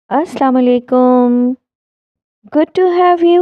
Assalamu alaikum. Good to have you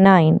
9।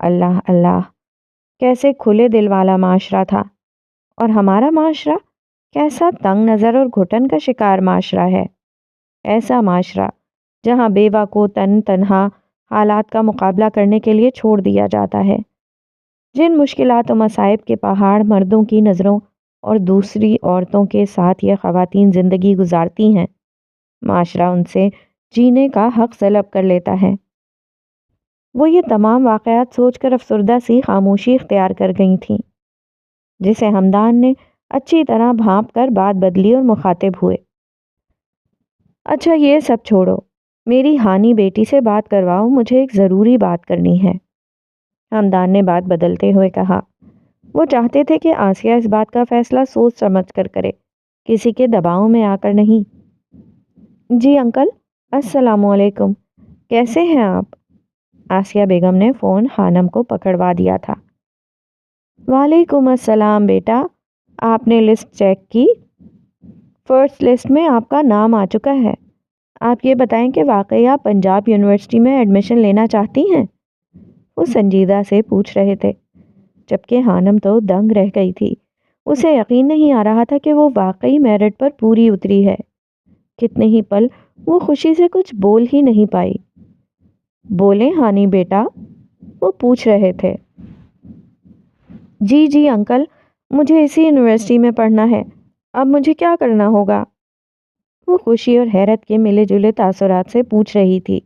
اللہ اللہ، کیسے کھلے دل والا معاشرہ تھا، اور ہمارا معاشرہ کیسا تنگ نظر اور گھٹن کا شکار معاشرہ ہے۔ ایسا معاشرہ جہاں بیوہ کو تنہا حالات کا مقابلہ کرنے کے لیے چھوڑ دیا جاتا ہے۔ جن مشکلات و مصائب کے پہاڑ مردوں کی نظروں اور دوسری عورتوں کے ساتھ یہ خواتین زندگی گزارتی ہیں، معاشرہ ان سے جینے کا حق طلب کر لیتا ہے۔ وہ یہ تمام واقعات سوچ کر افسردہ سی خاموشی اختیار کر گئی تھیں، جسے ہمدان نے اچھی طرح بھانپ کر بات بدلی اور مخاطب ہوئے۔ اچھا یہ سب چھوڑو، میری ہانی بیٹی سے بات کرواؤ، مجھے ایک ضروری بات کرنی ہے۔ ہمدان نے بات بدلتے ہوئے کہا۔ وہ چاہتے تھے کہ آسیہ اس بات کا فیصلہ سوچ سمجھ کر کرے، کسی کے دباؤ میں آ کر نہیں۔ جی انکل، السلام علیکم، کیسے ہیں آپ؟ آسیہ بیگم نے فون خانم کو پکڑوا دیا تھا۔ وعلیکم السلام بیٹا، آپ نے لسٹ چیک کی؟ فرسٹ لسٹ میں آپ کا نام آ چکا ہے۔ آپ یہ بتائیں کہ واقعی آپ پنجاب یونیورسٹی میں ایڈمیشن لینا چاہتی ہیں؟ وہ سنجیدہ سے پوچھ رہے تھے، جبکہ خانم تو دنگ رہ گئی تھی۔ اسے یقین نہیں آ رہا تھا کہ وہ واقعی میرٹ پر پوری اتری ہے۔ کتنے ہی پل وہ خوشی سے کچھ بول ہی نہیں پائی۔ بولیں ہانی بیٹا، وہ پوچھ رہے تھے۔ جی جی انکل، مجھے اسی یونیورسٹی میں پڑھنا ہے، اب مجھے کیا کرنا ہوگا؟ وہ خوشی اور حیرت کے ملے جلے تاثرات سے پوچھ رہی تھی۔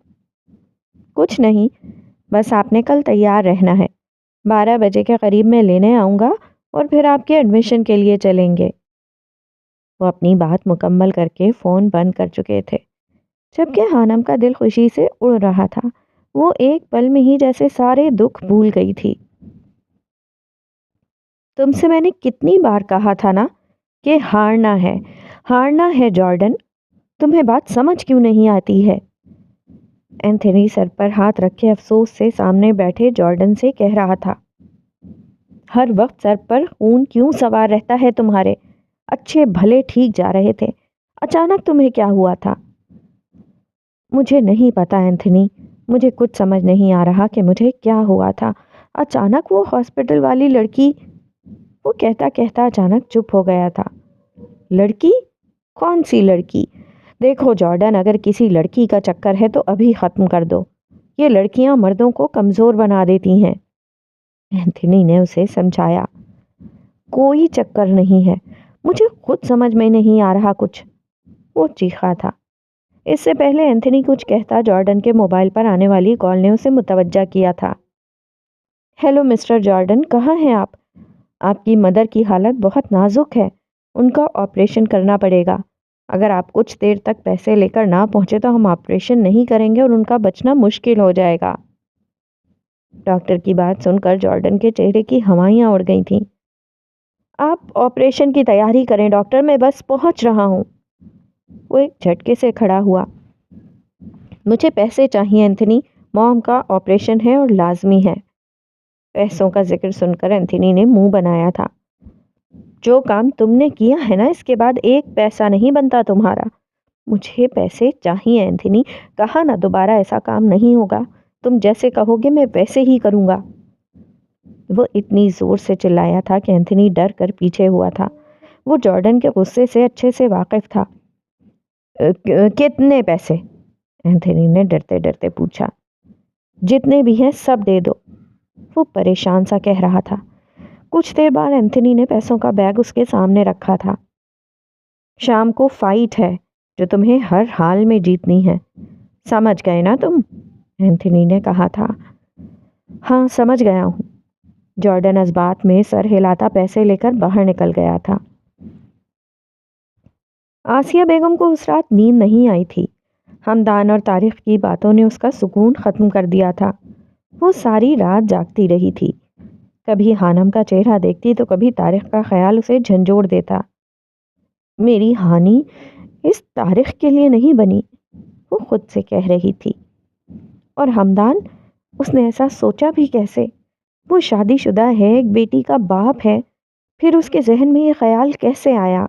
کچھ نہیں، بس آپ نے کل تیار رہنا ہے، 12 بجے کے قریب میں لینے آؤں گا اور پھر آپ کے ایڈمیشن کے لیے چلیں گے۔ وہ اپنی بات مکمل کر کے فون بند کر چکے تھے، جبکہ خانم کا دل خوشی سے اڑ رہا تھا۔ وہ ایک پل میں ہی جیسے سارے دکھ بھول گئی تھی۔ تم سے میں نے کتنی بار کہا تھا نا کہ ہارنا ہے جارڈن، تمہیں بات سمجھ کیوں نہیں آتی ہے؟ اینتھنی سر پر ہاتھ رکھے افسوس سے سامنے بیٹھے جارڈن سے کہہ رہا تھا۔ ہر وقت سر پر خون کیوں سوار رہتا ہے تمہارے؟ اچھے بھلے ٹھیک جا رہے تھے، اچانک تمہیں کیا ہوا تھا؟ مجھے نہیں پتا اینتھنی، مجھے کچھ سمجھ نہیں آ رہا کہ مجھے کیا ہوا تھا۔ اچانک وہ ہاسپٹل والی لڑکی، وہ کہتا کہتا اچانک چپ ہو گیا تھا۔ لڑکی؟ کون سی لڑکی؟ دیکھو جارڈن، اگر کسی لڑکی کا چکر ہے تو ابھی ختم کر دو، یہ لڑکیاں مردوں کو کمزور بنا دیتی ہیں۔ اینتھنی نے اسے سمجھایا۔ کوئی چکر نہیں ہے، مجھے خود سمجھ میں نہیں آ رہا کچھ، وہ چیخا تھا۔ اس سے پہلے اینتھنی کچھ کہتا، جارڈن کے موبائل پر آنے والی کال نے اسے متوجہ کیا تھا۔ ہیلو مسٹر جارڈن، کہاں ہیں آپ؟ آپ کی مدر کی حالت بہت نازک ہے، ان کا آپریشن کرنا پڑے گا۔ اگر آپ کچھ دیر تک پیسے لے کر نہ پہنچے تو ہم آپریشن نہیں کریں گے اور ان کا بچنا مشکل ہو جائے گا۔ ڈاکٹر کی بات سن کر جارڈن کے چہرے کی ہوائیاں اڑ گئی تھیں۔ آپ آپریشن کی تیاری کریں ڈاکٹر، میں بس پہنچ رہا ہوں۔ وہ ایک جھٹکے سے کھڑا ہوا۔ مجھے پیسے چاہیے اینتھنی، موم کا آپریشن ہے اور لازمی ہے۔ پیسوں کا ذکر سن کر اینتھنی نے منہ بنایا تھا۔ جو کام تم نے کیا ہے نا، اس کے بعد ایک پیسہ نہیں بنتا تمہارا۔ مجھے پیسے چاہیے اینتھنی، کہا نا دوبارہ ایسا کام نہیں ہوگا، تم جیسے کہو گے میں ویسے ہی کروں گا۔ وہ اتنی زور سے چلایا تھا کہ اینتھنی ڈر کر پیچھے ہوا تھا۔ وہ جارڈن کے غصے سے اچھے سے واقف تھا۔ کتنے پیسے؟ اینتھنی نے ڈرتے ڈرتے پوچھا۔ جتنے بھی ہیں سب دے دو، وہ پریشان سا کہہ رہا تھا۔ کچھ دیر بعد اینتھنی نے پیسوں کا بیگ اس کے سامنے رکھا تھا۔ شام کو فائٹ ہے جو تمہیں ہر حال میں جیتنی ہے، سمجھ گئے نا تم؟ اینتھنی نے کہا تھا۔ ہاں سمجھ گیا ہوں۔ جارڈن اس بات میں سر ہلاتا پیسے لے کر باہر نکل گیا تھا۔ آسیہ بیگم کو اس رات نیند نہیں آئی تھی۔ ہمدان اور طارق کی باتوں نے اس کا سکون ختم کر دیا تھا۔ وہ ساری رات جاگتی رہی تھی، کبھی خانم کا چہرہ دیکھتی تو کبھی طارق کا خیال اسے جھنجھوڑ دیتا۔ میری ہانی اس طارق کے لیے نہیں بنی، وہ خود سے کہہ رہی تھی۔ اور ہمدان، اس نے ایسا سوچا بھی کیسے؟ وہ شادی شدہ ہے، ایک بیٹی کا باپ ہے، پھر اس کے ذہن میں یہ خیال کیسے آیا؟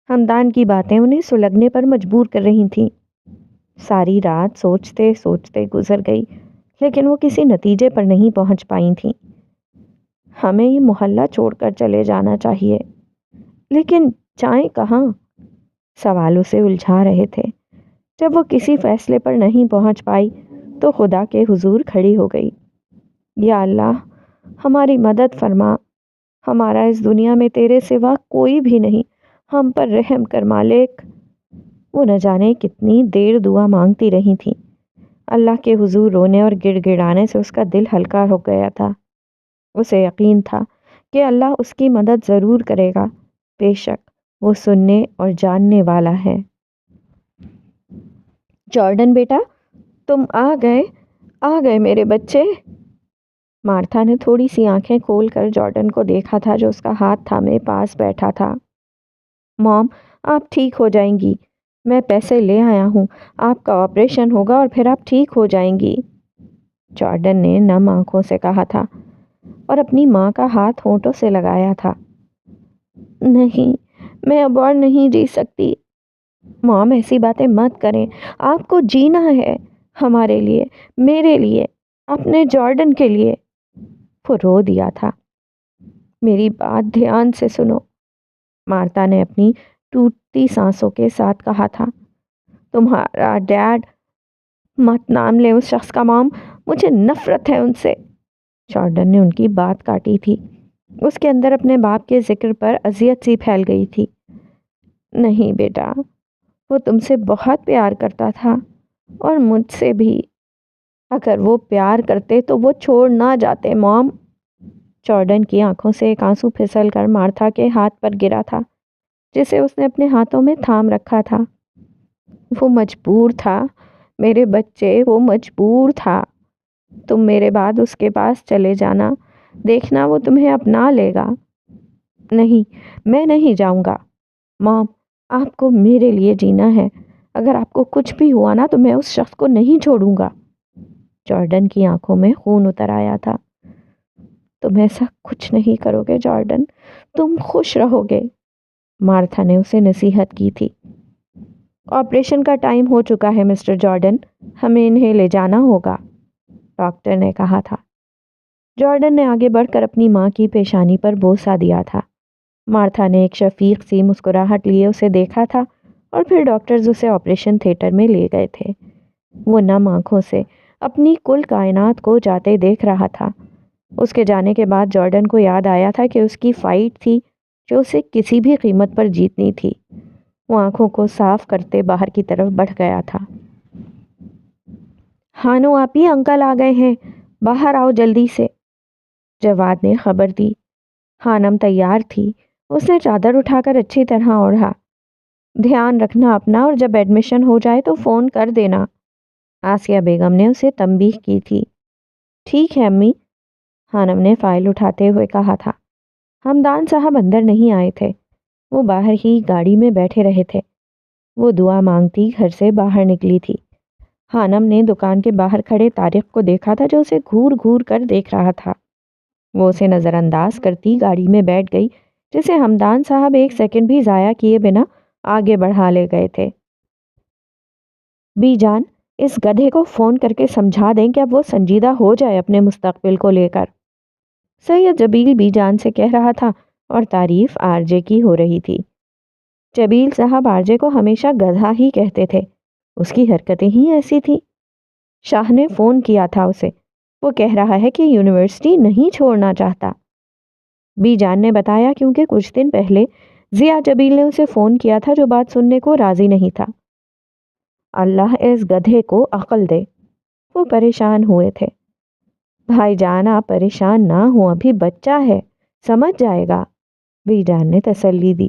ہمدان کی باتیں انہیں سلگنے پر مجبور کر رہی تھیں۔ ساری رات سوچتے سوچتے گزر گئی، لیکن وہ کسی نتیجے پر نہیں پہنچ پائی تھیں۔ ہمیں یہ محلہ چھوڑ کر چلے جانا چاہیے، لیکن جائیں کہاں؟ سوال اسے الجھا رہے تھے۔ جب وہ کسی فیصلے پر نہیں پہنچ پائی تو خدا کے حضور کھڑی ہو گئی۔ یا اللہ، ہماری مدد فرما، ہمارا اس دنیا میں تیرے سوا کوئی بھی نہیں، ہم پر رحم کر مالک۔ وہ نہ جانے کتنی دیر دعا مانگتی رہی تھی۔ اللہ کے حضور رونے اور گڑ گڑانے سے اس کا دل ہلکا ہو گیا تھا۔ اسے یقین تھا کہ اللہ اس کی مدد ضرور کرے گا، بے شک وہ سننے اور جاننے والا ہے۔ جارڈن بیٹا، تم آ گئے میرے بچے۔ مارتھا نے تھوڑی سی آنکھیں کھول کر جارڈن کو دیکھا تھا جو اس کا ہاتھ تھامے پاس بیٹھا تھا۔ موم، آپ ٹھیک ہو جائیں گی، میں پیسے لے آیا ہوں، آپ کا آپریشن ہوگا اور پھر آپ ٹھیک ہو جائیں گی، جارڈن نے نم آنکھوں سے کہا تھا اور اپنی ماں کا ہاتھ ہونٹوں سے لگایا تھا۔ نہیں، میں اب اور نہیں جی سکتی۔ موم، ایسی باتیں مت کریں، آپ کو جینا ہے، ہمارے لیے، میرے لیے، اپنے جارڈن کے لیے۔ وہ رو دیا تھا۔ میری بات دھیان سے سنو، مارتا نے اپنی ٹوٹتی سانسوں کے ساتھ کہا تھا۔ تمہارا ڈیڈ، مت نام لے اس شخص کا موم، مجھے نفرت ہے ان سے۔ جارڈن نے ان کی بات کاٹی تھی۔ اس کے اندر اپنے باپ کے ذکر پر اذیت سی پھیل گئی تھی۔ نہیں بیٹا، وہ تم سے بہت پیار کرتا تھا اور مجھ سے بھی۔ اگر وہ پیار کرتے تو وہ چھوڑ نہ جاتے موم۔ جارڈن کی آنکھوں سے ایک آنسو پھسل کر مارتھا کے ہاتھ پر گرا تھا جسے اس نے اپنے ہاتھوں میں تھام رکھا تھا۔ وہ مجبور تھا میرے بچے، وہ مجبور تھا۔ تم میرے بعد اس کے پاس چلے جانا، دیکھنا وہ تمہیں اپنا لے گا۔ نہیں، میں نہیں جاؤں گا۔ مام، آپ کو میرے لیے جینا ہے، اگر آپ کو کچھ بھی ہوا نا تو میں اس شخص کو نہیں چھوڑوں گا۔ جارڈن کی آنکھوں میں خون اتر آیا تھا۔ تم ایسا کچھ نہیں کرو گے جارڈن، تم خوش رہو گے، مارتھا نے اسے نصیحت کی تھی۔ آپریشن کا ٹائم ہو چکا ہے مسٹر جارڈن، ہمیں انہیں لے جانا ہوگا، ڈاکٹر نے کہا تھا۔ جارڈن نے آگے بڑھ کر اپنی ماں کی پیشانی پر بوسہ دیا تھا۔ مارتھا نے ایک شفیق سی مسکراہٹ لیے اسے دیکھا تھا اور پھر ڈاکٹرز اسے آپریشن تھیٹر میں لے گئے تھے۔ وہ نم آنکھوں سے اپنی کل کائنات کو جاتے دیکھ رہا تھا۔ اس کے جانے کے بعد جارڈن کو یاد آیا تھا کہ اس کی فائٹ تھی جو اسے کسی بھی قیمت پر جیتنی تھی۔ وہ آنکھوں کو صاف کرتے باہر کی طرف بڑھ گیا تھا۔ ہانو آپی، انکل آ گئے ہیں، باہر آؤ جلدی سے، جواد نے خبر دی۔ ہانم تیار تھی، اس نے چادر اٹھا کر اچھی طرح اوڑھا۔ دھیان رکھنا اپنا، اور جب ایڈمیشن ہو جائے تو فون کر دینا، آسیہ بیگم نے اسے تنبیہ کی تھی۔ ٹھیک ہے امی، ہانم نے فائل اٹھاتے ہوئے کہا تھا۔ ہمدان صاحب اندر نہیں آئے تھے، وہ باہر ہی گاڑی میں بیٹھے رہے تھے۔ وہ دعا مانگتی گھر سے باہر نکلی تھی۔ ہانم نے دکان کے باہر کھڑے طارق کو دیکھا تھا جو اسے گھور گھور کر دیکھ رہا تھا۔ وہ اسے نظر انداز کرتی گاڑی میں بیٹھ گئی جسے ہمدان صاحب ایک سیکنڈ بھی ضائع کیے بنا آگے بڑھا لے گئے تھے۔ بی جان، اس گدھے کو فون کر کے سمجھا دیں کہ اب وہ سنجیدہ ہو جائے اپنے مستقبل کو لے کر، سید جبیل بی جان سے کہہ رہا تھا، اور تعریف آر جے کی ہو رہی تھی۔ جبیل صاحب آر جے کو ہمیشہ گدھا ہی کہتے تھے، اس کی حرکتیں ہی ایسی تھیں۔ شاہ نے فون کیا تھا اسے، وہ کہہ رہا ہے کہ یونیورسٹی نہیں چھوڑنا چاہتا۔ بی جان نے بتایا کیونکہ کچھ دن پہلے ضیاء جبیل نے اسے فون کیا تھا جو بات سننے کو راضی نہیں تھا۔ اللہ اس گدھے کو عقل دے، وہ پریشان ہوئے تھے۔ بھائی جان آپ پریشان نہ ہوں، ابھی بچہ ہے، سمجھ جائے گا، بی جان نے تسلی دی۔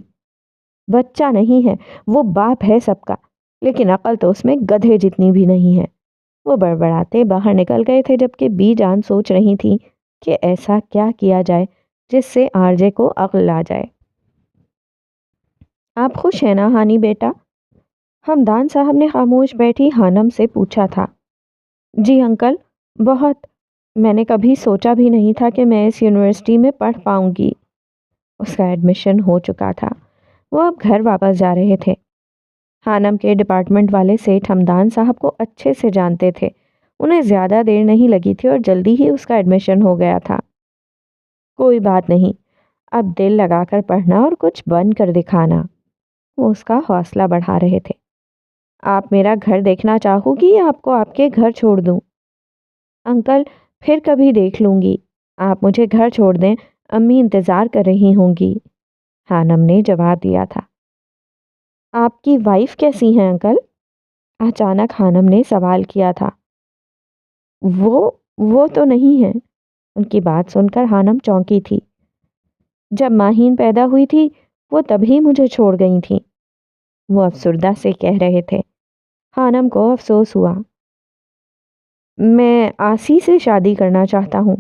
بچہ نہیں ہے، وہ باپ ہے سب کا، لیکن عقل تو اس میں گدھے جتنی بھی نہیں ہے۔ وہ بڑبڑاتے باہر نکل گئے تھے جبکہ بی جان سوچ رہی تھی کہ ایسا کیا کیا جائے جس سے آر جے کو عقل آ جائے۔ آپ خوش ہیں نا ہانی بیٹا؟ ہمدان صاحب نے خاموش بیٹھی ہانم سے پوچھا تھا۔ جی انکل، بہت، میں نے کبھی سوچا بھی نہیں تھا کہ میں اس یونیورسٹی میں پڑھ پاؤں گی۔ اس کا ایڈمیشن ہو چکا تھا، وہ اب گھر واپس جا رہے تھے۔ ہانم کے ڈپارٹمنٹ والے سیٹھ ہمدان صاحب کو اچھے سے جانتے تھے، انہیں زیادہ دیر نہیں لگی تھی اور جلدی ہی اس کا ایڈمیشن ہو گیا تھا۔ کوئی بات نہیں، اب دل لگا کر پڑھنا اور کچھ بن کر دکھانا، وہ اس کا حوصلہ بڑھا رہے تھے۔ آپ میرا گھر دیکھنا چاہو گی یا آپ کو آپ کے گھر چھوڑ دوں؟ انکل پھر کبھی دیکھ لوں گی، آپ مجھے گھر چھوڑ دیں، امی انتظار کر رہی ہوں گی، خانم نے جواب دیا تھا۔ آپ کی وائف کیسی ہیں انکل؟ اچانک خانم نے سوال کیا تھا۔ وہ تو نہیں ہے۔ ان کی بات سن کر خانم چونکی تھی۔ جب ماہین پیدا ہوئی تھی وہ تبھی مجھے چھوڑ گئی تھی، وہ افسردہ سے کہہ رہے تھے۔ خانم کو افسوس ہوا۔ میں آسی سے شادی کرنا چاہتا ہوں۔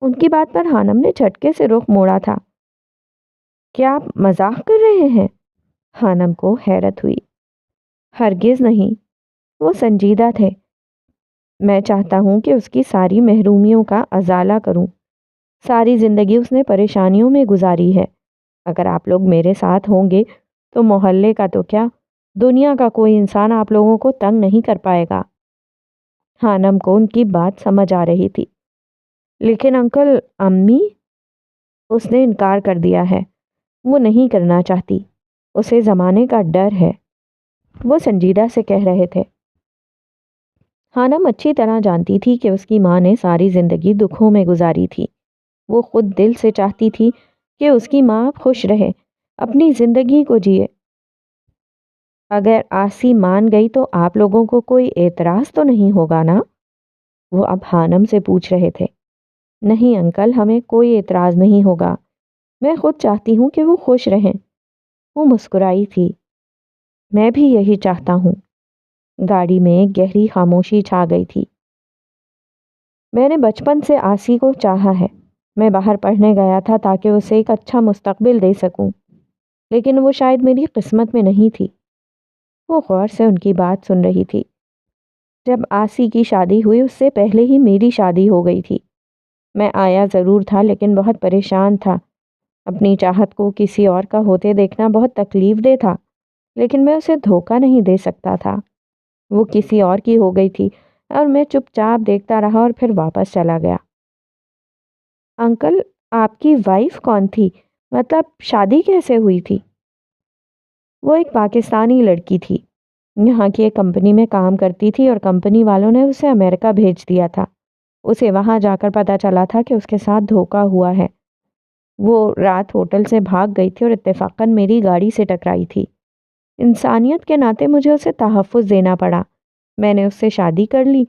ان کی بات پر خانم نے جھٹکے سے رخ موڑا تھا۔ کیا آپ مذاق کر رہے ہیں؟ خانم کو حیرت ہوئی۔ ہرگز نہیں، وہ سنجیدہ تھے۔ میں چاہتا ہوں کہ اس کی ساری محرومیوں کا ازالہ کروں۔ ساری زندگی اس نے پریشانیوں میں گزاری ہے۔ اگر آپ لوگ میرے ساتھ ہوں گے تو محلے کا تو کیا، دنیا کا کوئی انسان آپ لوگوں کو تنگ نہیں کر پائے گا۔ خانم کو ان کی بات سمجھ آ رہی تھی۔ لیکن انکل، امی؟ اس نے انکار کر دیا ہے، وہ نہیں کرنا چاہتی، اسے زمانے کا ڈر ہے، وہ سنجیدہ سے کہہ رہے تھے۔ خانم اچھی طرح جانتی تھی کہ اس کی ماں نے ساری زندگی دکھوں میں گزاری تھی۔ وہ خود دل سے چاہتی تھی کہ اس کی ماں خوش رہے، اپنی زندگی کو جیے۔ اگر آسی مان گئی تو آپ لوگوں کو کوئی اعتراض تو نہیں ہوگا نا؟ وہ اب خانم سے پوچھ رہے تھے۔ نہیں انکل، ہمیں کوئی اعتراض نہیں ہوگا، میں خود چاہتی ہوں کہ وہ خوش رہیں۔ وہ مسکرائی تھی۔ میں بھی یہی چاہتا ہوں۔ گاڑی میں گہری خاموشی چھا گئی تھی۔ میں نے بچپن سے آسی کو چاہا ہے۔ میں باہر پڑھنے گیا تھا تاکہ اسے ایک اچھا مستقبل دے سکوں، لیکن وہ شاید میری قسمت میں نہیں تھی۔ وہ غور سے ان کی بات سن رہی تھی۔ جب آسی کی شادی ہوئی اس سے پہلے ہی میری شادی ہو گئی تھی۔ میں آیا ضرور تھا لیکن بہت پریشان تھا۔ اپنی چاہت کو کسی اور کا ہوتے دیکھنا بہت تکلیف دہ تھا، لیکن میں اسے دھوکہ نہیں دے سکتا تھا۔ وہ کسی اور کی ہو گئی تھی اور میں چپ چاپ دیکھتا رہا اور پھر واپس چلا گیا۔ انکل، آپ کی وائف کون تھی؟ مطلب شادی کیسے ہوئی تھی؟ وہ ایک پاکستانی لڑکی تھی، یہاں کی ایک کمپنی میں کام کرتی تھی اور کمپنی والوں نے اسے امریکہ بھیج دیا تھا۔ اسے وہاں جا کر پتہ چلا تھا کہ اس کے ساتھ دھوکہ ہوا ہے۔ وہ رات ہوٹل سے بھاگ گئی تھی اور اتفاقاً میری گاڑی سے ٹکرائی تھی۔ انسانیت کے ناطے مجھے اسے تحفظ دینا پڑا۔ میں نے اس سے شادی کر لی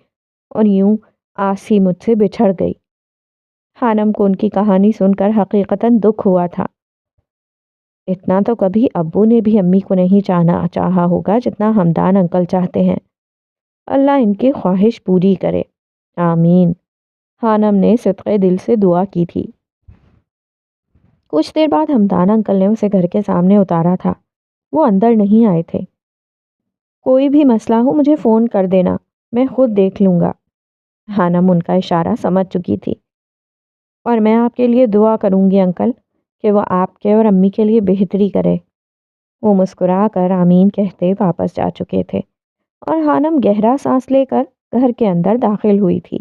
اور یوں آسی مجھ سے بچھڑ گئی۔ خانم کو ان کی کہانی سن کر حقیقتاً دکھ ہوا تھا۔ اتنا تو کبھی ابو نے بھی امی کو نہیں چاہا ہوگا جتنا حمدان انکل چاہتے ہیں۔ اللہ ان کی خواہش پوری کرے، آمین۔ خانم نے صدقے دل سے دعا کی تھی۔ کچھ دیر بعد حمدان انکل نے اسے گھر کے سامنے اتارا تھا۔ وہ اندر نہیں آئے تھے۔ کوئی بھی مسئلہ ہو مجھے فون کر دینا، میں خود دیکھ لوں گا۔ خانم ان کا اشارہ سمجھ چکی تھی۔ اور میں آپ کے لیے دعا کروں گی انکل کہ وہ آپ کے اور امی کے لیے بہتری کرے۔ وہ مسکرا کر آمین کہتے واپس جا چکے تھے اور خانم گہرا سانس لے کر گھر کے اندر داخل ہوئی تھی۔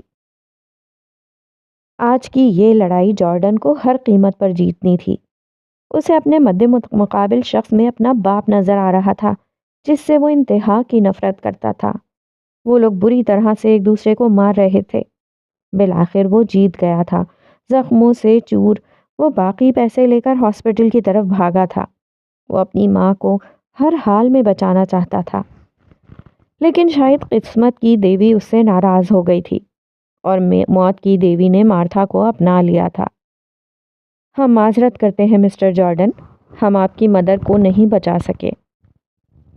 آج کی یہ لڑائی جارڈن کو ہر قیمت پر جیتنی تھی۔ اسے اپنے مد مقابل شخص میں اپنا باپ نظر آ رہا تھا جس سے وہ انتہا کی نفرت کرتا تھا۔ وہ لوگ بری طرح سے ایک دوسرے کو مار رہے تھے۔ بالآخر وہ جیت گیا تھا۔ زخموں سے چور وہ باقی پیسے لے کر ہاسپٹل کی طرف بھاگا تھا۔ وہ اپنی ماں کو ہر حال میں بچانا چاہتا تھا، لیکن شاید قسمت کی دیوی اس سے ناراض ہو گئی تھی اور موت کی دیوی نے مارتھا کو اپنا لیا تھا۔ ہم معذرت کرتے ہیں مسٹر جارڈن، ہم آپ کی مدر کو نہیں بچا سکے۔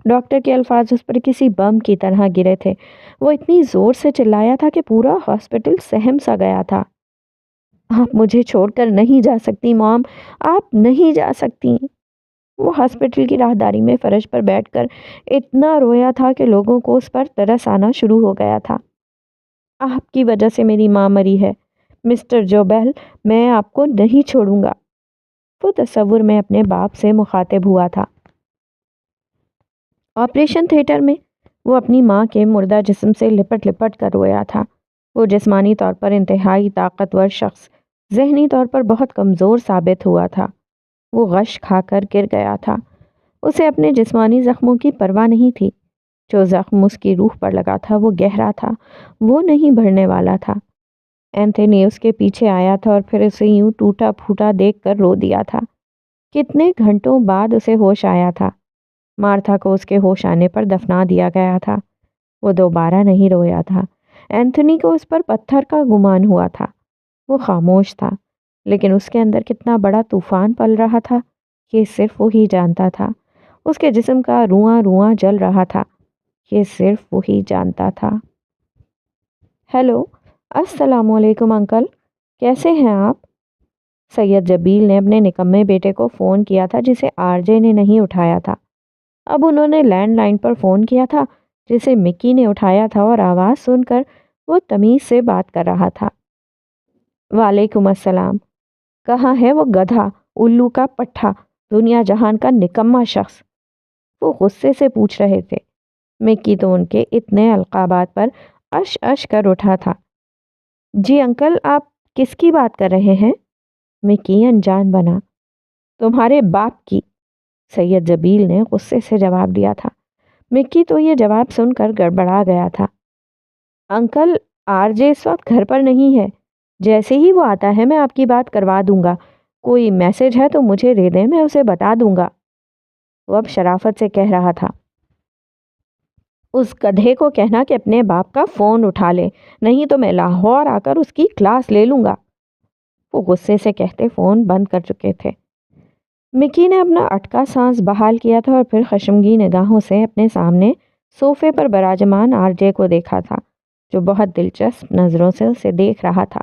ڈاکٹر کے الفاظ اس پر کسی بم کی طرح گرے تھے۔ وہ اتنی زور سے چلایا تھا کہ پورا ہاسپٹل سہم سا گیا تھا۔ آپ مجھے چھوڑ کر نہیں جا سکتی مام، آپ نہیں جا سکتی۔ وہ ہاسپٹل کی راہداری میں فرش پر بیٹھ کر اتنا رویا تھا کہ لوگوں کو اس پر ترس آنا شروع ہو گیا تھا۔ آپ کی وجہ سے میری ماں مری ہے مسٹر جوبیل، میں آپ کو نہیں چھوڑوں گا۔ وہ تصور میں اپنے باپ سے مخاطب ہوا تھا۔ آپریشن تھیٹر میں وہ اپنی ماں کے مردہ جسم سے لپٹ لپٹ کر رویا تھا۔ وہ جسمانی طور پر انتہائی طاقتور شخص ذہنی طور پر بہت کمزور ثابت ہوا تھا۔ وہ غش کھا کر گر گیا تھا۔ اسے اپنے جسمانی زخموں کی پرواہ نہیں تھی۔ جو زخم اس کی روح پر لگا تھا وہ گہرا تھا، وہ نہیں بھرنے والا تھا۔ اینتھنی اس کے پیچھے آیا تھا اور پھر اسے یوں ٹوٹا پھوٹا دیکھ کر رو دیا تھا۔ کتنے گھنٹوں بعد اسے ہوش آیا تھا۔ مارتھا کو اس کے ہوش آنے پر دفنا دیا گیا تھا۔ وہ دوبارہ نہیں رویا تھا۔ اینتھنی کو اس پر پتھر کا گمان ہوا تھا۔ وہ خاموش تھا، لیکن اس کے اندر کتنا بڑا طوفان پل رہا تھا یہ صرف وہی جانتا تھا۔ اس کے جسم کا رواں رواں جل رہا تھا، یہ صرف وہی جانتا تھا۔ ہیلو، السلام علیکم انکل، کیسے ہیں آپ؟ سید جبیل نے اپنے نکمے بیٹے کو فون کیا تھا جسے آر جے نے نہیں اٹھایا تھا۔ اب انہوں نے لینڈ لائن پر فون کیا تھا جسے مکی نے اٹھایا تھا اور آواز سن کر وہ تمیز سے بات کر رہا تھا۔ وعلیکم السلام۔ کہاں ہے وہ گدھا، الو کا پٹھا، دنیا جہان کا نکما شخص؟ وہ غصے سے پوچھ رہے تھے۔ مکی تو ان کے اتنے القابات پر اش اش کر اٹھا تھا۔ جی انکل، آپ کس کی بات کر رہے ہیں؟ مکی انجان بنا۔ تمہارے باپ کی، سید جبیل نے غصے سے جواب دیا تھا۔ مکی تو یہ جواب سن کر گڑبڑا گیا تھا۔ انکل، آر جے اس وقت گھر پر نہیں ہے، جیسے ہی وہ آتا ہے میں آپ کی بات کروا دوں گا۔ کوئی میسج ہے تو مجھے دے دیں، میں اسے بتا دوں گا۔ وہ اب شرافت سے کہہ رہا تھا۔ اس گدھے کو کہنا کہ اپنے باپ کا فون اٹھا لے، نہیں تو میں لاہور آ کر اس کی کلاس لے لوں گا۔ وہ غصے سے کہتے فون بند کر چکے تھے۔ مکی نے اپنا اٹکا سانس بحال کیا تھا اور پھر خشمگی نگاہوں سے اپنے سامنے صوفے پر براجمان آر جے کو دیکھا تھا، جو بہت دلچسپ نظروں سے اسے دیکھ رہا تھا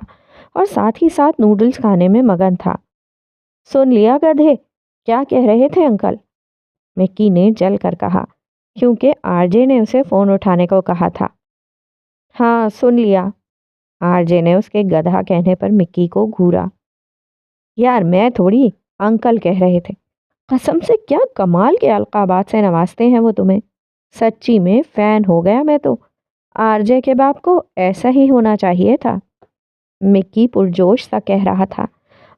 اور ساتھ ہی ساتھ نوڈلز کھانے میں مگن تھا۔ سن لیا گدھے، کیا کہہ رہے تھے انکل؟ مکی نے جل کر کہا، کیونکہ آر جے نے اسے فون اٹھانے کو کہا تھا۔ ہاں سن لیا۔ آر جے نے اس کے گدھا کہنے پر مکی کو گھورا۔ یار میں تھوڑی، انکل کہہ رہے تھے۔ قسم سے کیا کمال کے القابات سے نوازتے ہیں وہ تمہیں، سچی میں فین ہو گیا میں تو۔ آر جے کے باپ کو ایسا ہی ہونا چاہیے تھا، مکی پرجوش سا کہہ رہا تھا۔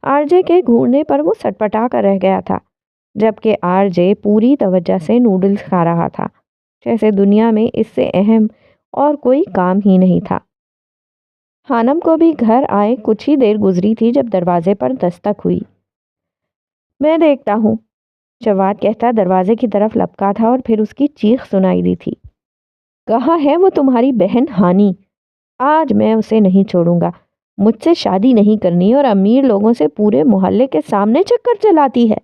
آر جے کے گھورنے پر وہ سٹپٹا کر رہ گیا تھا، جبکہ آر جے پوری توجہ سے نوڈلز کھا رہا تھا، جیسے دنیا میں اس سے اہم اور کوئی کام ہی نہیں تھا۔ خانم کو بھی گھر آئے کچھ ہی دیر گزری تھی جب دروازے پر دستک ہوئی۔ میں دیکھتا ہوں، جواد کہتا دروازے کی طرف لپکا تھا اور پھر اس کی چیخ سنائی دی تھی۔ کہاں ہے وہ تمہاری بہن ہانی؟ آج میں اسے نہیں چھوڑوں گا۔ مجھ سے شادی نہیں کرنی اور امیر لوگوں سے پورے محلے کے سامنے چکر چلاتی ہے۔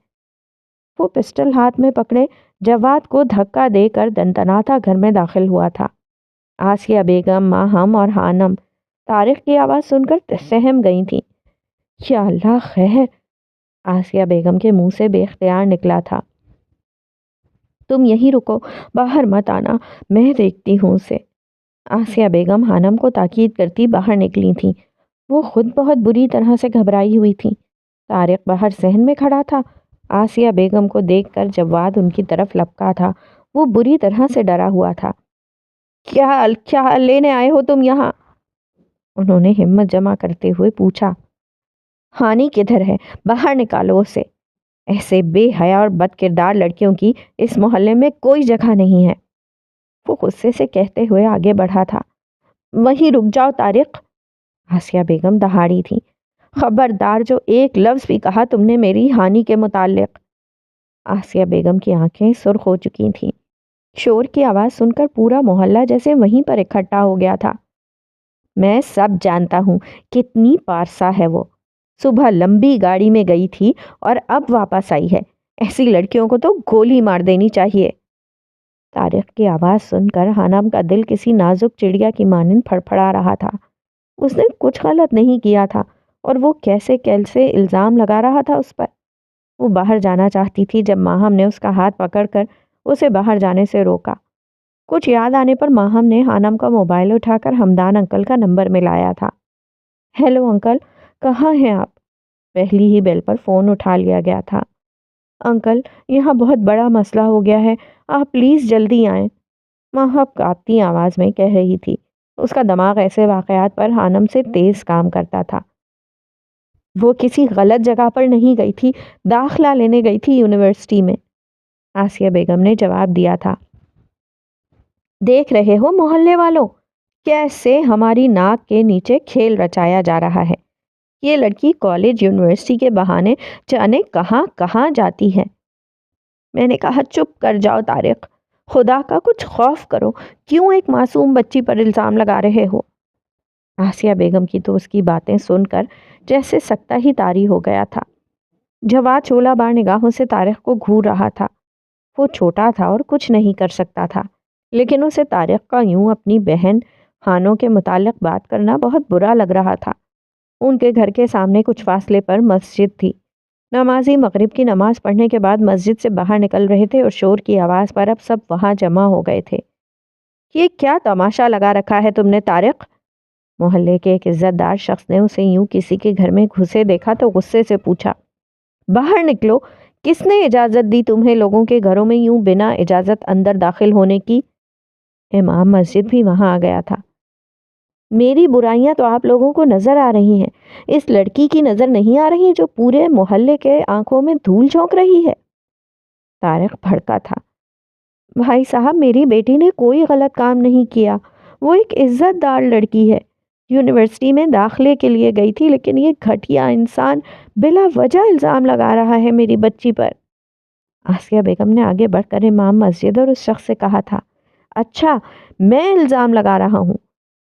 وہ پسٹل ہاتھ میں پکڑے جواد کو دھکا دے کر دنتناتا گھر میں داخل ہوا تھا۔ آسیہ بیگم، ماہم اور خانم طارق کی آواز سن کر سہم گئی تھیں۔ یا اللہ خیر، آسیہ بیگم کے منہ سے بے اختیار نکلا تھا۔ تم یہیں رکو، باہر مت آنا، میں دیکھتی ہوں اسے۔ آسیہ بیگم خانم کو تاکید کرتی باہر نکلی تھیں۔ وہ خود بہت بری طرح سے گھبرائی ہوئی تھیں۔ طارق باہر صحن میں کھڑا تھا۔ آسیہ بیگم کو دیکھ کر جواد ان کی طرف لپکا تھا۔ وہ بری طرح سے ڈرا ہوا تھا۔ کیا لینے آئے ہو تم یہاں؟ انہوں نے ہمت جمع کرتے ہوئے پوچھا۔ ہانی کدھر ہے؟ باہر نکالو اسے۔ ایسے بے حیا اور بد کردار لڑکیوں کی اس محلے میں کوئی جگہ نہیں ہے، وہ غصے سے کہتے ہوئے آگے بڑھا تھا۔ وہیں رک جاؤ طارق، آسیہ بیگم دہاڑی تھی۔ خبردار جو ایک لفظ بھی کہا تم نے میری ہانی کے متعلق۔ آسیہ بیگم کی آنکھیں سرخ ہو چکی تھیں۔ شور کی آواز سن کر پورا محلہ جیسے وہیں پر اکٹھا ہو گیا تھا۔ میں سب جانتا ہوں، کتنی پارسا ہے وہ، صبح لمبی گاڑی میں گئی تھی اور اب واپس آئی ہے۔ ایسی لڑکیوں کو تو گولی مار دینی چاہیے۔ طارق کی آواز سن کر خانم کا دل کسی نازک چڑیا کی مانند پھڑپڑا رہا تھا۔ اس نے کچھ غلط نہیں کیا تھا اور وہ کیسے الزام لگا رہا تھا اس پر۔ وہ باہر جانا چاہتی تھی جب ماہم نے اس کا ہاتھ پکڑ کر اسے باہر جانے سے روکا۔ کچھ یاد آنے پر ماہم نے خانم کا موبائل اٹھا کر ہمدان انکل کا نمبر ملایا تھا۔ ہیلو انکل، کہاں ہیں آپ؟ پہلی ہی بیل پر فون اٹھا لیا گیا تھا۔ انکل، یہاں بہت بڑا مسئلہ ہو گیا ہے، آپ پلیز جلدی آئیں۔ محب کانپتی آواز میں کہہ رہی تھی۔ اس کا دماغ ایسے واقعات پر حانم سے تیز کام کرتا تھا۔ وہ کسی غلط جگہ پر نہیں گئی تھی، داخلہ لینے گئی تھی یونیورسٹی میں، آسیہ بیگم نے جواب دیا تھا۔ دیکھ رہے ہو محلے والوں، کیسے ہماری ناک کے نیچے کھیل رچایا جا رہا ہے۔ یہ لڑکی کالج یونیورسٹی کے بہانے جانے کہاں کہاں جاتی ہے۔ میں نے کہا چپ کر جاؤ طارق، خدا کا کچھ خوف کرو، کیوں ایک معصوم بچی پر الزام لگا رہے ہو؟ آسیہ بیگم کی تو اس کی باتیں سن کر جیسے سکتہ ہی طاری ہو گیا تھا۔ جواد شعلہ بار نگاہوں سے طارق کو گھور رہا تھا۔ وہ چھوٹا تھا اور کچھ نہیں کر سکتا تھا، لیکن اسے طارق کا یوں اپنی بہن خانوں کے متعلق بات کرنا بہت برا لگ رہا تھا۔ ان کے گھر کے سامنے کچھ فاصلے پر مسجد تھی۔ نمازی مغرب کی نماز پڑھنے کے بعد مسجد سے باہر نکل رہے تھے اور شور کی آواز پر اب سب وہاں جمع ہو گئے تھے۔ یہ کیا تماشا لگا رکھا ہے تم نے طارق؟ محلے کے ایک عزت دار شخص نے اسے یوں کسی کے گھر میں گھسے دیکھا تو غصے سے پوچھا، باہر نکلو، کس نے اجازت دی تمہیں لوگوں کے گھروں میں یوں بنا اجازت اندر داخل ہونے کی؟ امام مسجد بھی وہاں آ گیا تھا۔ میری برائیاں تو آپ لوگوں کو نظر آ رہی ہیں، اس لڑکی کی نظر نہیں آ رہی جو پورے محلے کے آنکھوں میں دھول جھونک رہی ہے؟ طارق بھڑکا تھا۔ بھائی صاحب، میری بیٹی نے کوئی غلط کام نہیں کیا، وہ ایک عزت دار لڑکی ہے، یونیورسٹی میں داخلے کے لیے گئی تھی، لیکن یہ گھٹیا انسان بلا وجہ الزام لگا رہا ہے میری بچی پر۔ آسیہ بیگم نے آگے بڑھ کر امام مسجد اور اس شخص سے کہا تھا، اچھا میں الزام لگا رہا ہوں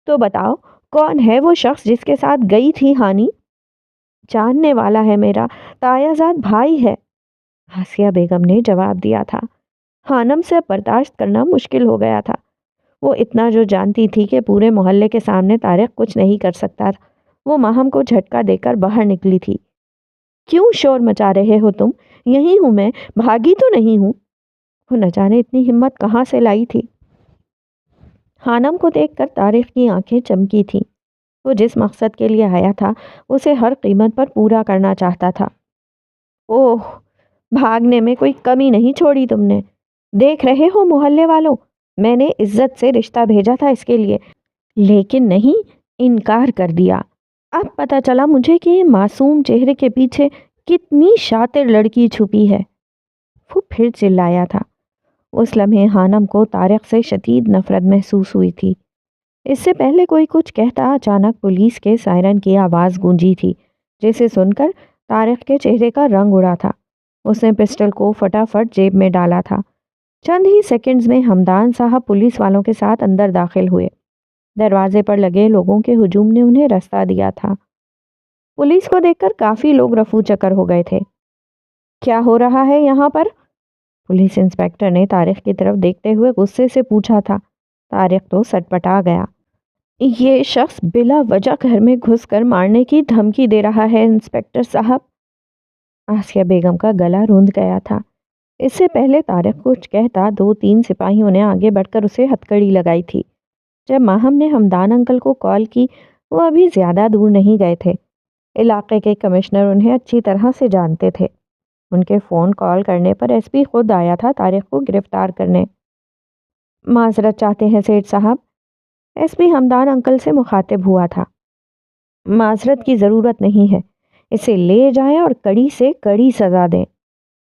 تو بتاؤ کون ہے وہ شخص جس کے ساتھ گئی تھی ہانی؟ جاننے والا ہے، میرا تایا زاد بھائی ہے، آسیہ بیگم نے جواب دیا تھا۔ خانم سے برداشت کرنا مشکل ہو گیا تھا۔ وہ اتنا جو جانتی تھی کہ پورے محلے کے سامنے طارق کچھ نہیں کر سکتا تھا۔ وہ ماہم کو جھٹکا دے کر باہر نکلی تھی۔ کیوں شور مچا رہے ہو تم؟ یہی ہوں میں، بھاگی تو نہیں ہوں۔ وہ نہ جانے اتنی ہمت کہاں سے لائی تھی۔ خانم کو دیکھ کر طارق کی آنکھیں چمکی تھیں۔ وہ جس مقصد کے لیے آیا تھا اسے ہر قیمت پر پورا کرنا چاہتا تھا۔ اوہ، بھاگنے میں کوئی کمی نہیں چھوڑی تم نے۔ دیکھ رہے ہو محلے والوں، میں نے عزت سے رشتہ بھیجا تھا اس کے لیے، لیکن نہیں، انکار کر دیا۔ اب پتہ چلا مجھے کہ یہ معصوم چہرے کے پیچھے کتنی شاطر لڑکی چھپی ہے۔ وہ پھر چلایا تھا۔ اس لمحے خانم کو طارق سے شدید نفرت محسوس ہوئی تھی۔ اس سے پہلے کوئی کچھ کہتا اچانک پولیس کے سائرن کی آواز گونجی تھی، جسے سن کر طارق کے چہرے کا رنگ اڑا تھا۔ اس نے پسٹل کو فٹافٹ جیب میں ڈالا تھا۔ چند ہی سیکنڈز میں ہمدان صاحب پولیس والوں کے ساتھ اندر داخل ہوئے۔ دروازے پر لگے لوگوں کے ہجوم نے انہیں راستہ دیا تھا۔ پولیس کو دیکھ کر کافی لوگ رفو چکر ہو گئے تھے۔ کیا ہو رہا ہے یہاں پر؟ پولیس انسپکٹر نے طارق کی طرف دیکھتے ہوئے غصے سے پوچھا تھا۔ طارق تو سٹپٹا گیا۔ یہ شخص بلا وجہ گھر میں گھس کر مارنے کی دھمکی دے رہا ہے انسپکٹر صاحب۔ آسیہ بیگم کا گلا روندھ گیا تھا۔ اس سے پہلے طارق کچھ کہتا 2-3 سپاہیوں نے آگے بڑھ کر اسے ہتکڑی لگائی تھی۔ جب ماہم نے ہمدان انکل کو کال کی، وہ ابھی زیادہ دور نہیں گئے تھے۔ علاقے کے کمشنر انہیں اچھی طرح سے جانتے تھے۔ ان کے فون کال کرنے پر ایس پی خود آیا تھا طارق کو گرفتار کرنے۔ معذرت چاہتے ہیں سیٹھ صاحب، ایس پی ہمدان انکل سے مخاطب ہوا تھا۔ معذرت کی ضرورت نہیں ہے، اسے لے جائیں اور کڑی سے کڑی سزا دیں۔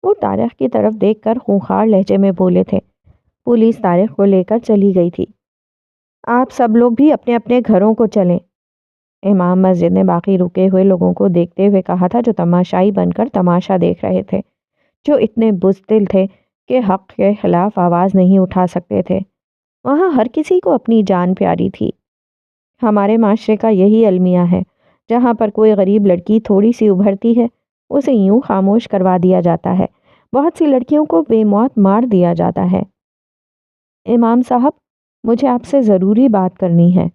وہ طارق کی طرف دیکھ کر خونخوار لہجے میں بولے تھے۔ پولیس طارق کو لے کر چلی گئی تھی۔ آپ سب لوگ بھی اپنے اپنے گھروں کو چلیں، امام مسجد نے باقی رکے ہوئے لوگوں کو دیکھتے ہوئے کہا تھا، جو تماشائی بن کر تماشا دیکھ رہے تھے، جو اتنے بزدل تھے کہ حق کے خلاف آواز نہیں اٹھا سکتے تھے۔ وہاں ہر کسی کو اپنی جان پیاری تھی۔ ہمارے معاشرے کا یہی المیہ ہے، جہاں پر کوئی غریب لڑکی تھوڑی سی ابھرتی ہے اسے یوں خاموش کروا دیا جاتا ہے، بہت سی لڑکیوں کو بے موت مار دیا جاتا ہے۔ امام صاحب، مجھے آپ سے ضروری بات کرنی ہے۔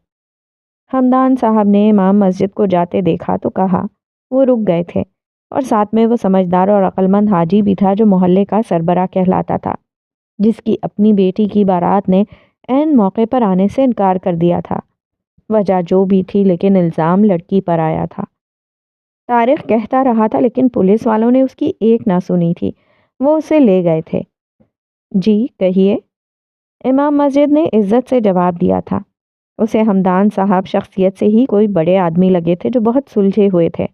ہمدان صاحب نے امام مسجد کو جاتے دیکھا تو کہا۔ وہ رک گئے تھے، اور ساتھ میں وہ سمجھدار اور عقل مند حاجی بھی تھا جو محلے کا سربراہ کہلاتا تھا، جس کی اپنی بیٹی کی بارات نے عین موقع پر آنے سے انکار کر دیا تھا۔ وجہ جو بھی تھی، لیکن الزام لڑکی پر آیا تھا۔ طارق کہتا رہا تھا، لیکن پولیس والوں نے اس کی ایک نہ سنی تھی۔ وہ اسے لے گئے تھے۔ جی کہیے۔ امام مسجد نے عزت سے جواب دیا تھا۔ اسے ہمدان صاحب شخصیت سے ہی کوئی بڑے آدمی لگے تھے جو بہت سلجھے ہوئے تھے۔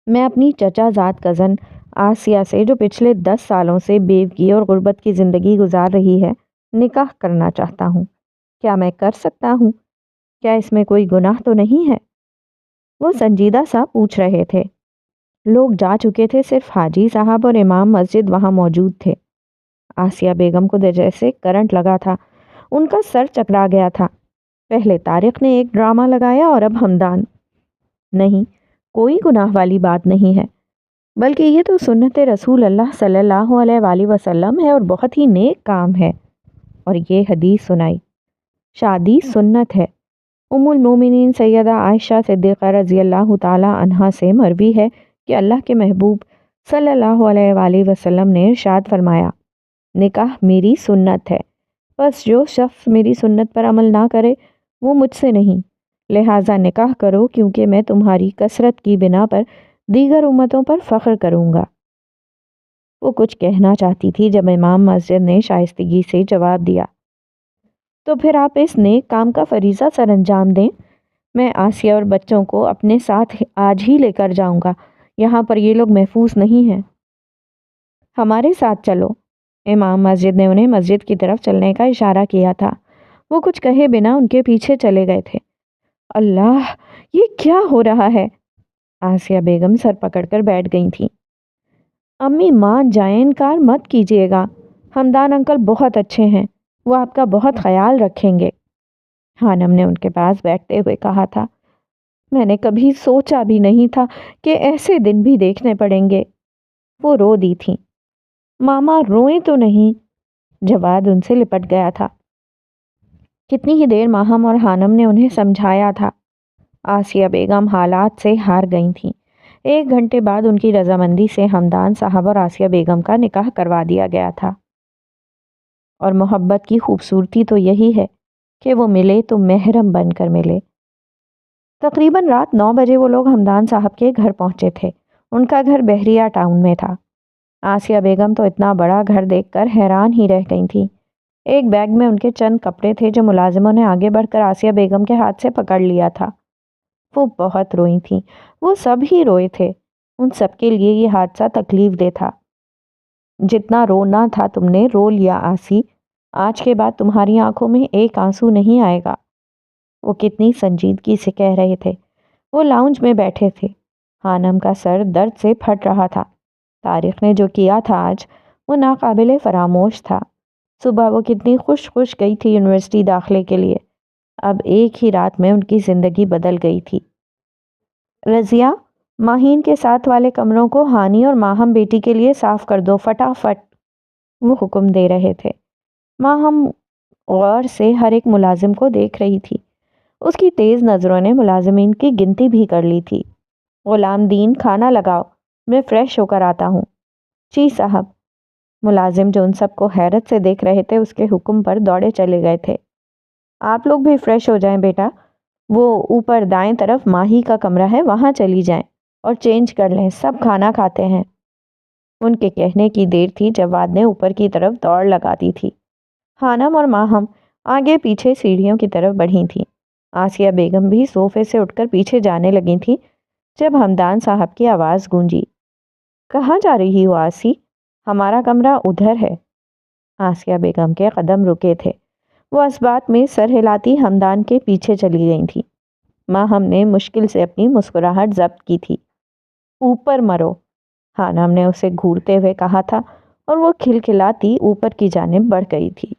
میں اپنی چچا زاد کزن آسیہ سے، جو پچھلے 10 سالوں سے بیوگی اور غربت کی زندگی گزار رہی ہے، نکاح کرنا چاہتا ہوں۔ کیا میں کر سکتا ہوں؟ کیا اس میں کوئی گناہ تو نہیں ہے؟ وہ سنجیدہ سا پوچھ رہے تھے۔ لوگ جا چکے تھے، صرف حاجی صاحب اور امام مسجد وہاں موجود تھے۔ آسیہ بیگم کو جیسے کرنٹ لگا تھا، ان کا سر چکرا گیا تھا۔ پہلے طارق نے ایک ڈرامہ لگایا اور اب ہمدان۔ نہیں، کوئی گناہ والی بات نہیں ہے، بلکہ یہ تو سنت رسول اللہ صلی اللہ علیہ وآلہ وسلم ہے اور بہت ہی نیک کام ہے۔ اور یہ حدیث سنائی، شادی سنت ہے۔ ام المومنین سیدہ عائشہ صدیقہ رضی اللہ تعالی عنہا سے مروی ہے کہ اللہ کے محبوب صلی اللہ علیہ وآلہ وسلم نے ارشاد فرمایا، نکاح میری سنت ہے، بس جو شخص میری سنت پر عمل نہ کرے وہ مجھ سے نہیں، لہٰذا نکاح کرو کیونکہ میں تمہاری کثرت کی بنا پر دیگر امتوں پر فخر کروں گا۔ وہ کچھ کہنا چاہتی تھی جب امام مسجد نے شائستگی سے جواب دیا، تو پھر آپ اس نیک کام کا فریضہ سر انجام دیں۔ میں آسیہ اور بچوں کو اپنے ساتھ آج ہی لے کر جاؤں گا، یہاں پر یہ لوگ محفوظ نہیں ہیں۔ ہمارے ساتھ چلو۔ امام مسجد نے انہیں مسجد کی طرف چلنے کا اشارہ کیا تھا۔ وہ کچھ کہے بنا ان کے پیچھے چلے گئے تھے۔ اللہ، یہ کیا ہو رہا ہے؟ آسیہ بیگم سر پکڑ کر بیٹھ گئی تھیں۔ امی مان جائیں، انکار مت کیجیے گا، ہمدان انکل بہت اچھے ہیں، وہ آپ کا بہت خیال رکھیں گے، خانم نے ان کے پاس بیٹھتے ہوئے کہا تھا۔ میں نے کبھی سوچا بھی نہیں تھا کہ ایسے دن بھی دیکھنے پڑیں گے۔ وہ رو دی تھیں۔ ماما روئیں تو نہیں، جواد ان سے لپٹ گیا تھا۔ کتنی ہی دیر ماہم اور خانم نے انہیں سمجھایا تھا۔ آسیہ بیگم حالات سے ہار گئی تھیں۔ 1 گھنٹے بعد ان کی رضامندی سے ہمدان صاحب اور آسیہ بیگم کا نکاح کروا دیا گیا تھا۔ اور محبت کی خوبصورتی تو یہی ہے کہ وہ ملے تو محرم بن کر ملے۔ تقریباً رات 9 بجے وہ لوگ ہمدان صاحب کے گھر پہنچے تھے۔ ان کا گھر بحریہ ٹاؤن میں تھا۔ آسیہ بیگم تو اتنا بڑا گھر دیکھ کر حیران ہی رہ گئی تھیں۔ ایک بیگ میں ان کے چند کپڑے تھے جو ملازموں نے آگے بڑھ کر آسیہ بیگم کے ہاتھ سے پکڑ لیا تھا۔ وہ بہت روئی تھیں۔ وہ سب ہی روئے تھے۔ ان سب کے لیے یہ حادثہ تکلیف دہ تھا۔ جتنا رونا تھا تم نے رو لیا آسی، آج کے بعد تمہاری آنکھوں میں ایک آنسو نہیں آئے گا۔ وہ کتنی سنجیدگی سے کہہ رہے تھے۔ وہ لاؤنج میں بیٹھے تھے۔ خانم کا سر درد سے پھٹ رہا تھا۔ طارق نے جو کیا تھا آج، وہ ناقابل فراموش تھا۔ صبح وہ کتنی خوش گئی تھی یونیورسٹی داخلے کے لیے، اب ایک ہی رات میں ان کی زندگی بدل گئی تھی۔ رضیہ، ماہین کے ساتھ والے کمروں کو ہانی اور ماہم بیٹی کے لیے صاف کر دو فٹافٹ، وہ حکم دے رہے تھے۔ ماہم غور سے ہر ایک ملازم کو دیکھ رہی تھی۔ اس کی تیز نظروں نے ملازمین کی گنتی بھی کر لی تھی۔ غلام دین، کھانا لگاؤ، میں فریش ہو کر آتا ہوں۔ جی صاحب۔ ملازم جو ان سب کو حیرت سے دیکھ رہے تھے اس کے حکم پر دوڑے چلے گئے تھے۔ آپ لوگ بھی فریش ہو جائیں بیٹا، وہ اوپر دائیں طرف ماہی کا کمرہ ہے، وہاں چلی جائیں اور چینج کر لیں، سب کھانا کھاتے ہیں۔ ان کے کہنے کی دیر تھی، جواد نے اوپر کی طرف دوڑ لگا دی تھی۔ خانم اور ماہم آگے پیچھے سیڑھیوں کی طرف بڑھی تھیں۔ آسیہ بیگم بھی صوفے سے اٹھ کر پیچھے جانے لگی تھیں جب ہمدان صاحب کی آواز گونجی، کہاں جا رہی ہو آسی؟ ہمارا کمرہ ادھر ہے۔ آسیہ بیگم کے قدم رکے تھے۔ وہ اس بات میں سر ہلاتی ہمدان کے پیچھے چلی گئی تھی۔ ماہم نے مشکل سے اپنی مسکراہٹ ضبط کی تھی۔ اوپر مرو، خانم نے اسے گھورتے ہوئے کہا تھا، اور وہ کھلکھلاتی اوپر کی جانب بڑھ گئی تھی۔